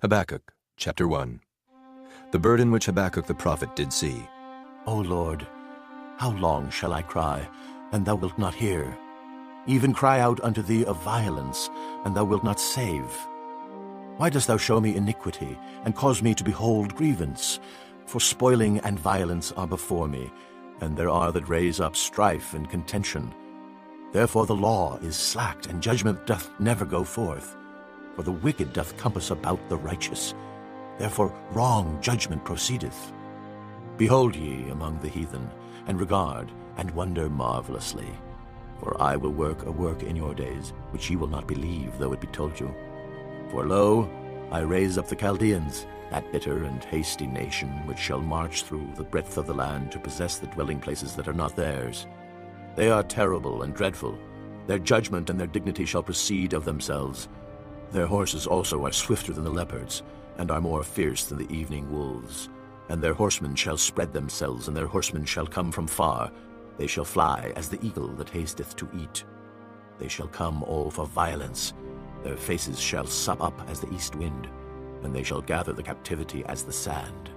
Habakkuk, chapter 1. The burden which Habakkuk the prophet did see. O Lord, how long shall I cry, and thou wilt not hear? Even cry out unto thee of violence, and thou wilt not save. Why dost thou show me iniquity, and cause me to behold grievance? For spoiling and violence are before me, and there are that raise up strife and contention. Therefore the law is slacked, and judgment doth never go forth. For the wicked doth compass about the righteous. Therefore wrong judgment proceedeth. Behold ye among the heathen, and regard, and wonder marvelously. For I will work a work in your days, which ye will not believe, though it be told you. For lo, I raise up the Chaldeans, that bitter and hasty nation, which shall march through the breadth of the land to possess the dwelling places that are not theirs. They are terrible and dreadful. Their judgment and their dignity shall proceed of themselves. Their horses also are swifter than the leopards, and are more fierce than the evening wolves. And their horsemen shall spread themselves, and their horsemen shall come from far. They shall fly as the eagle that hasteth to eat. They shall come all for violence. Their faces shall sup up as the east wind, and they shall gather the captivity as the sand.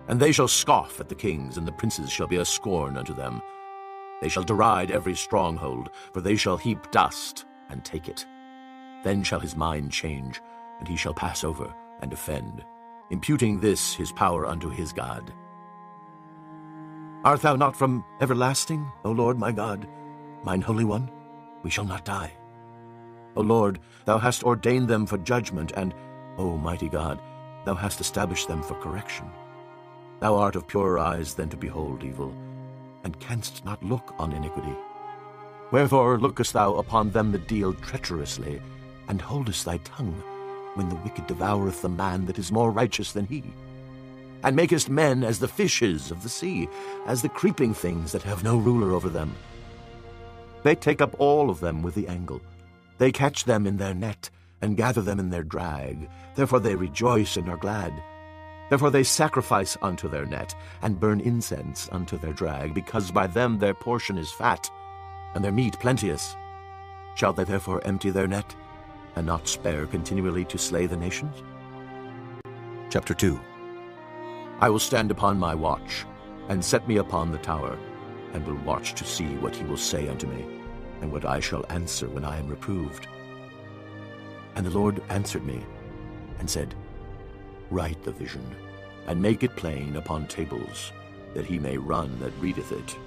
And they shall scoff at the kings, and the princes shall be a scorn unto them. They shall deride every stronghold, for they shall heap dust and take it. Then shall his mind change, and he shall pass over and offend, imputing this his power unto his God. Art thou not from everlasting, O Lord my God, mine Holy One? We shall not die. O Lord, thou hast ordained them for judgment, and, O mighty God, thou hast established them for correction. Thou art of purer eyes than to behold evil, and canst not look on iniquity. Wherefore lookest thou upon them that deal treacherously, and holdest thy tongue, when the wicked devoureth the man that is more righteous than he? And makest men as the fishes of the sea, as the creeping things that have no ruler over them. They take up all of them with the angle. They catch them in their net, and gather them in their drag. Therefore they rejoice and are glad. Therefore they sacrifice unto their net, and burn incense unto their drag, because by them their portion is fat, and their meat plenteous. Shall they therefore empty their net, and not spare continually to slay the nations? Chapter 2. I will stand upon my watch, and set me upon the tower, and will watch to see what he will say unto me, and what I shall answer when I am reproved. And the Lord answered me, and said, Write the vision, and make it plain upon tables, that he may run that readeth it.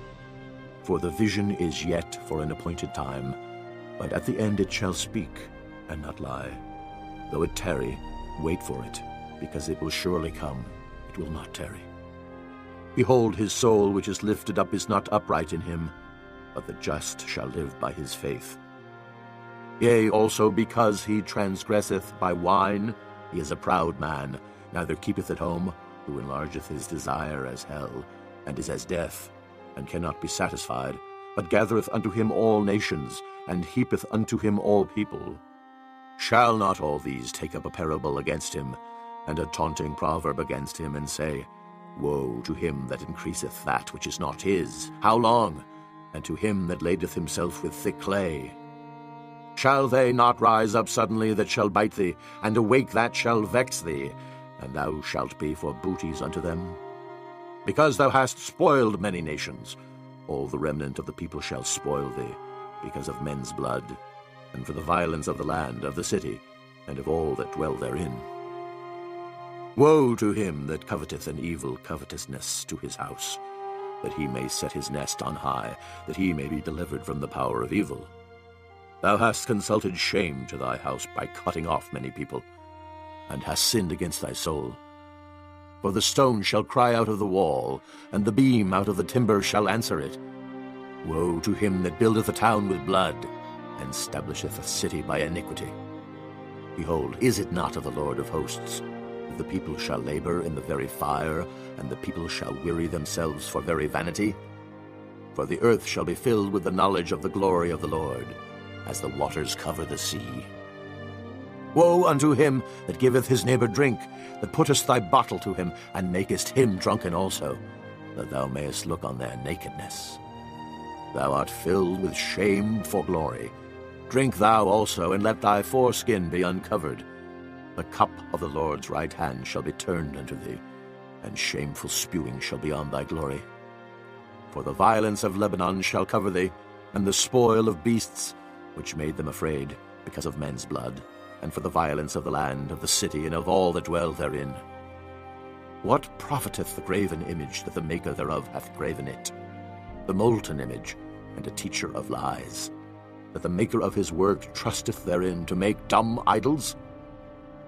For the vision is yet for an appointed time, but at the end it shall speak, and not lie. Though it tarry, wait for it, because it will surely come, it will not tarry. Behold, his soul which is lifted up is not upright in him, but the just shall live by his faith. Yea, also because he transgresseth by wine, he is a proud man, neither keepeth at home, who enlargeth his desire as hell, and is as death, and cannot be satisfied, but gathereth unto him all nations, and heapeth unto him all people. Shall not all these take up a parable against him, and a taunting proverb against him, and say, Woe to him that increaseth that which is not his! How long? And to him that ladeth himself with thick clay. Shall they not rise up suddenly that shall bite thee, and awake that shall vex thee, and thou shalt be for booties unto them? Because thou hast spoiled many nations, all the remnant of the people shall spoil thee, because of men's blood, and for the violence of the land, of the city, and of all that dwell therein. Woe to him that coveteth an evil covetousness to his house, that he may set his nest on high, that he may be delivered from the power of evil. Thou hast consulted shame to thy house by cutting off many people, and hast sinned against thy soul. For the stone shall cry out of the wall, and the beam out of the timber shall answer it. Woe to him that buildeth a town with blood, and establisheth a city by iniquity. Behold, is it not of the Lord of hosts? The people shall labor in the very fire, and the people shall weary themselves for very vanity. For the earth shall be filled with the knowledge of the glory of the Lord, as the waters cover the sea. Woe unto him that giveth his neighbor drink, that puttest thy bottle to him, and makest him drunken also, that thou mayest look on their nakedness. Thou art filled with shame for glory. Drink thou also, and let thy foreskin be uncovered. The cup of the Lord's right hand shall be turned unto thee, and shameful spewing shall be on thy glory. For the violence of Lebanon shall cover thee, and the spoil of beasts, which made them afraid, because of men's blood, and for the violence of the land, of the city, and of all that dwell therein. What profiteth the graven image that the maker thereof hath graven it? The molten image, and a teacher of lies, that the maker of his work trusteth therein to make dumb idols?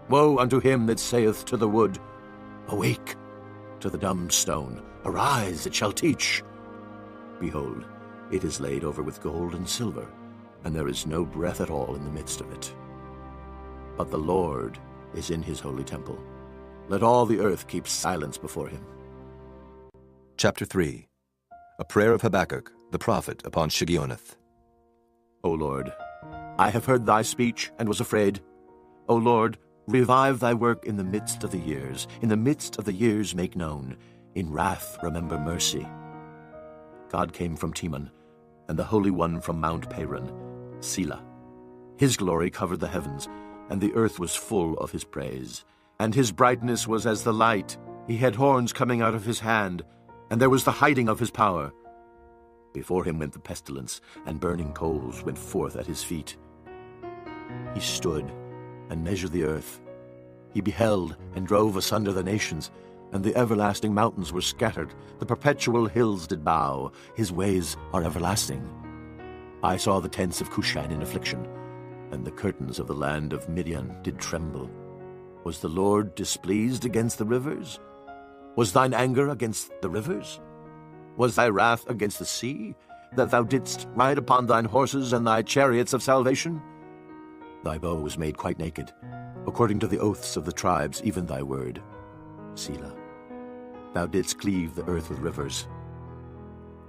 Woe unto him that saith to the wood, Awake! To the dumb stone, Arise, it shall teach. Behold, it is laid over with gold and silver, and there is no breath at all in the midst of it. But the Lord is in his holy temple. Let all the earth keep silence before him. Chapter 3. A prayer of Habakkuk, the prophet, upon Shigionoth. O Lord, I have heard thy speech, and was afraid. O Lord, revive thy work in the midst of the years. In the midst of the years make known. In wrath remember mercy. God came from Teman, and the Holy One from Mount Paran, Selah. His glory covered the heavens, and the earth was full of his praise. And his brightness was as the light. He had horns coming out of his hand, and there was the hiding of his power. Before him went the pestilence, and burning coals went forth at his feet. He stood and measured the earth. He beheld and drove asunder the nations, and the everlasting mountains were scattered. The perpetual hills did bow. His ways are everlasting. I saw the tents of Cushan in affliction, and the curtains of the land of Midian did tremble. Was the Lord displeased against the rivers? Was thine anger against the rivers? Was thy wrath against the sea, that thou didst ride upon thine horses and thy chariots of salvation? Thy bow was made quite naked, according to the oaths of the tribes, even thy word. Selah. Thou didst cleave the earth with rivers.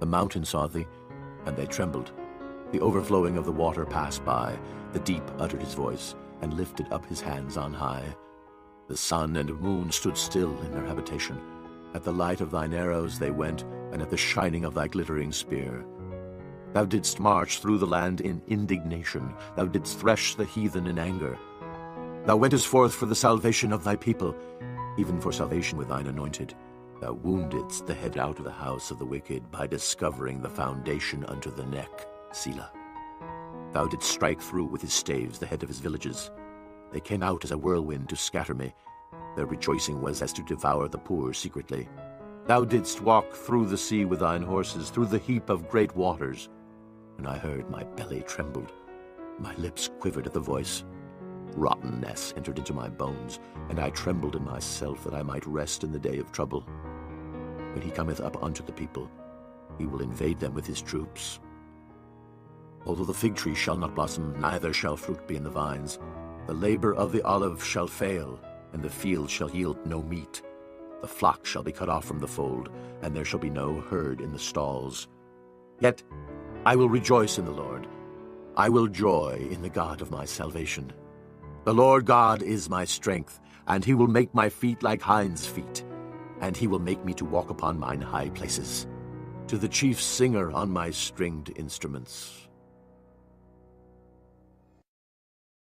The mountains saw thee, and they trembled. The overflowing of the water passed by. The deep uttered his voice, and lifted up his hands on high. The sun and moon stood still in their habitation. At the light of thine arrows they went, and at the shining of thy glittering spear. Thou didst march through the land in indignation. Thou didst thresh the heathen in anger. Thou wentest forth for the salvation of thy people, even for salvation with thine anointed. Thou woundedst the head out of the house of the wicked by discovering the foundation unto the neck. Selah. Thou didst strike through with his staves the head of his villages. They came out as a whirlwind to scatter me. Their rejoicing was as to devour the poor secretly. Thou didst walk through the sea with thine horses, through the heap of great waters. And I heard my belly trembled. My lips quivered at the voice. Rottenness entered into my bones, and I trembled in myself that I might rest in the day of trouble. When he cometh up unto the people, he will invade them with his troops. Although the fig tree shall not blossom, neither shall fruit be in the vines, the labor of the olive shall fail, and the field shall yield no meat. The flock shall be cut off from the fold, and there shall be no herd in the stalls. Yet I will rejoice in the Lord. I will joy in the God of my salvation. The Lord God is my strength, and he will make my feet like hinds' feet, and he will make me to walk upon mine high places. To the chief singer on my stringed instruments.